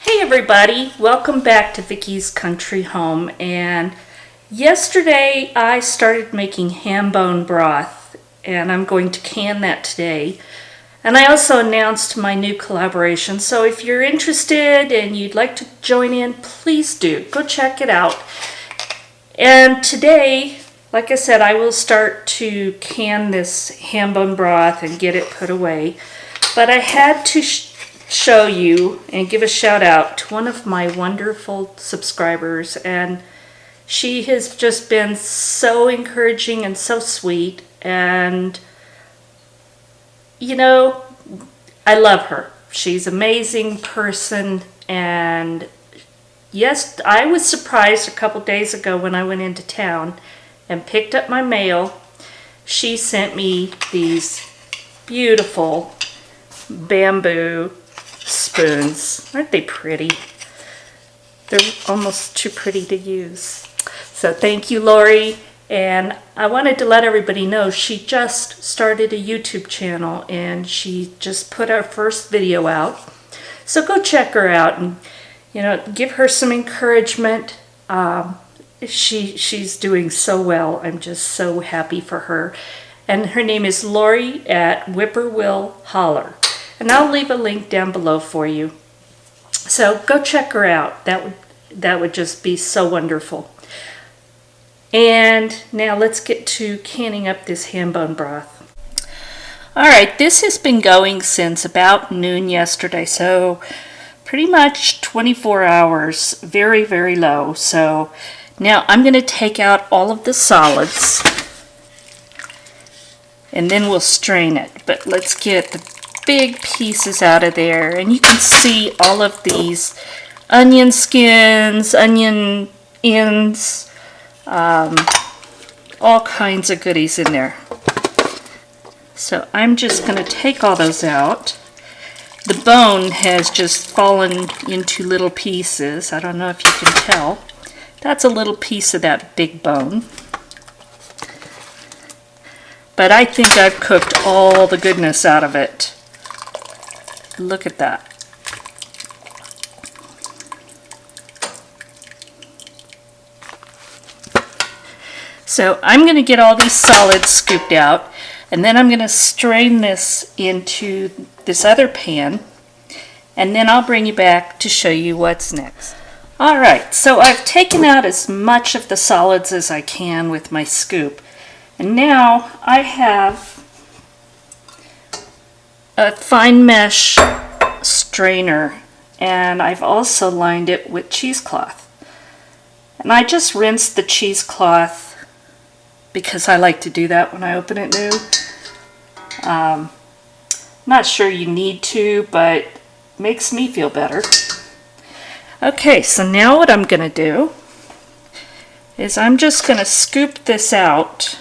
Hey everybody, welcome back to Vickie's Country Home. And yesterday I started making ham bone broth and I'm going to can that today. And I also announced my new collaboration, so if you're interested and you'd like to join in, please do. Go check it out. And today, like I said, I will start to can this ham bone broth and get it put away. But I had to show you and give a shout out to one of my wonderful subscribers, and she has just been so encouraging and so sweet, and you know, I love her. She's an amazing person. And yes, I was surprised a couple days ago when I went into town and picked up my mail. She sent me these beautiful bamboo spoons. Aren't they pretty? They're almost too pretty to use. So thank you, Lori. And I wanted to let everybody know she just started a YouTube channel and she just put our first video out. So go check her out and, you know, give her some encouragement. She's doing so well. I'm just so happy for her. And her name is Lori at Whippoorwill Holler. And I'll leave a link down below for you. So go check her out. That would just be so wonderful. And now let's get to canning up this ham bone broth. Alright, this has been going since about noon yesterday, so pretty much 24 hours, very, very low. So now I'm going to take out all of the solids and then we'll strain it. But let's get the big pieces out of there, and you can see all of these onion skins, onion ends, all kinds of goodies in there. So I'm just going to take all those out. The bone has just fallen into little pieces. I don't know if you can tell. That's a little piece of that big bone. But I think I've cooked all the goodness out of it. Look at that. So I'm going to get all these solids scooped out, and then I'm going to strain this into this other pan, and then I'll bring you back to show you what's next. Alright, so I've taken out as much of the solids as I can with my scoop, and now I have a fine mesh strainer, and I've also lined it with cheesecloth. And I just rinsed the cheesecloth because I like to do that when I open it new. Not sure you need to, but it makes me feel better. Okay, so now what I'm going to do is I'm just going to scoop this out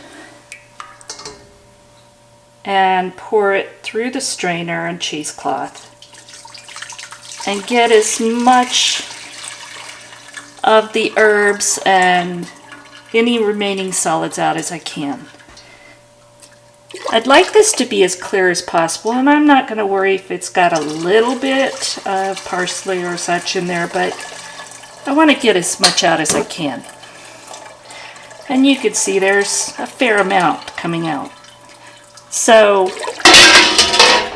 and pour it through the strainer and cheesecloth and get as much of the herbs and any remaining solids out as I can. I'd like this to be as clear as possible, and I'm not going to worry if it's got a little bit of parsley or such in there, but I want to get as much out as I can. And you can see there's a fair amount coming out. So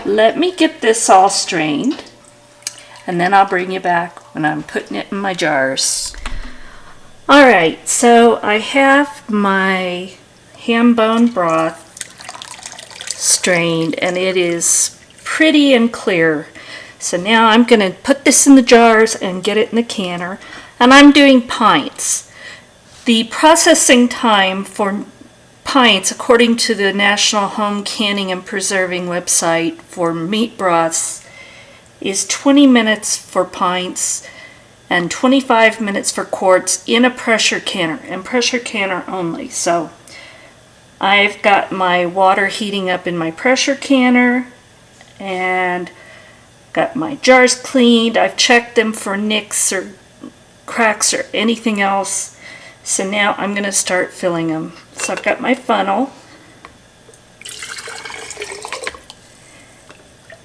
let me get this all strained, and then I'll bring you back when I'm putting it in my jars. Alright, so I have my ham bone broth strained, and it is pretty and clear. So now I'm going to put this in the jars and get it in the canner, and I'm doing pints. The processing time for pints, according to the National Home Canning and Preserving website for meat broths, is 20 minutes for pints and 25 minutes for quarts in a pressure canner, and pressure canner only. So I've got my water heating up in my pressure canner and got my jars cleaned. I've checked them for nicks or cracks or anything else. So now I'm going to start filling them. So I've got my funnel,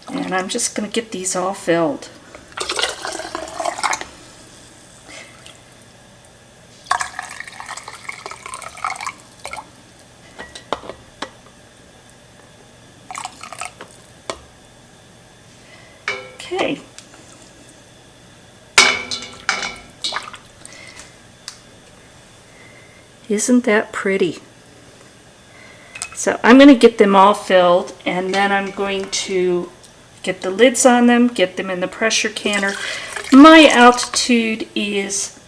and I'm just going to get these all filled. Okay. Isn't that pretty? So I'm going to get them all filled, and then I'm going to get the lids on them, get them in the pressure canner. My altitude is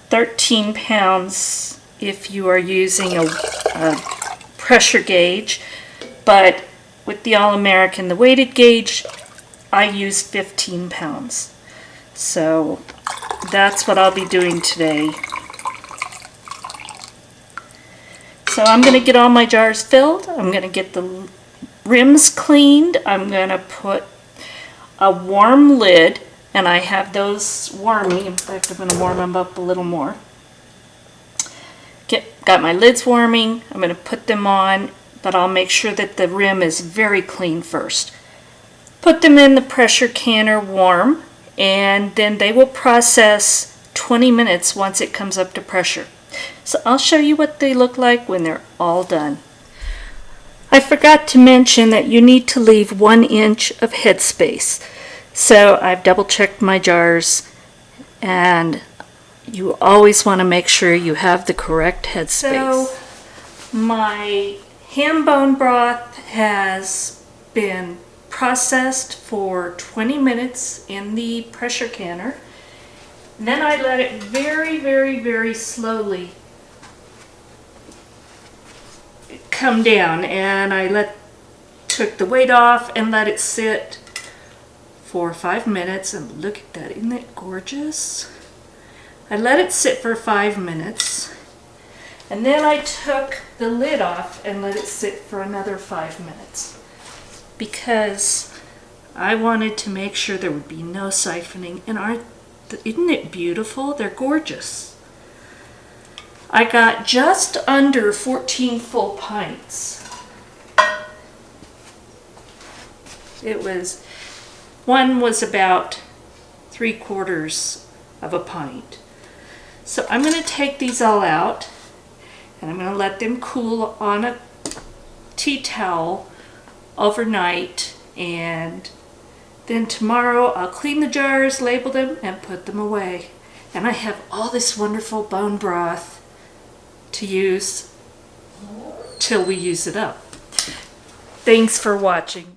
13 pounds if you are using a pressure gauge, but with the All-American, the weighted gauge, I used 15 pounds. So that's what I'll be doing today. So I'm going to get all my jars filled. I'm going to get the rims cleaned. I'm going to put a warm lid, and I have those warming. In fact, I'm going to warm them up a little more. Got my lids warming. I'm going to put them on, but I'll make sure that the rim is very clean first. Put them in the pressure canner warm, and then they will process 20 minutes once it comes up to pressure. So I'll show you what they look like when they're all done. I forgot to mention that you need to leave 1 inch of headspace. So I've double checked my jars, and you always want to make sure you have the correct headspace. So my ham bone broth has been processed for 20 minutes in the pressure canner. And then I let it very, very, very slowly come down, and I took the weight off and let it sit for 5 minutes. And look at that, isn't that gorgeous? I let it sit for 5 minutes, and then I took the lid off and let it sit for another 5 minutes because I wanted to make sure there would be no siphoning. And isn't it beautiful? They're gorgeous. I got just under 14 full pints. One was about 3/4 of a pint. So I'm going to take these all out, and I'm going to let them cool on a tea towel overnight, and then tomorrow I'll clean the jars, label them, and put them away. And I have all this wonderful bone broth to use till we use it up. Thanks for watching.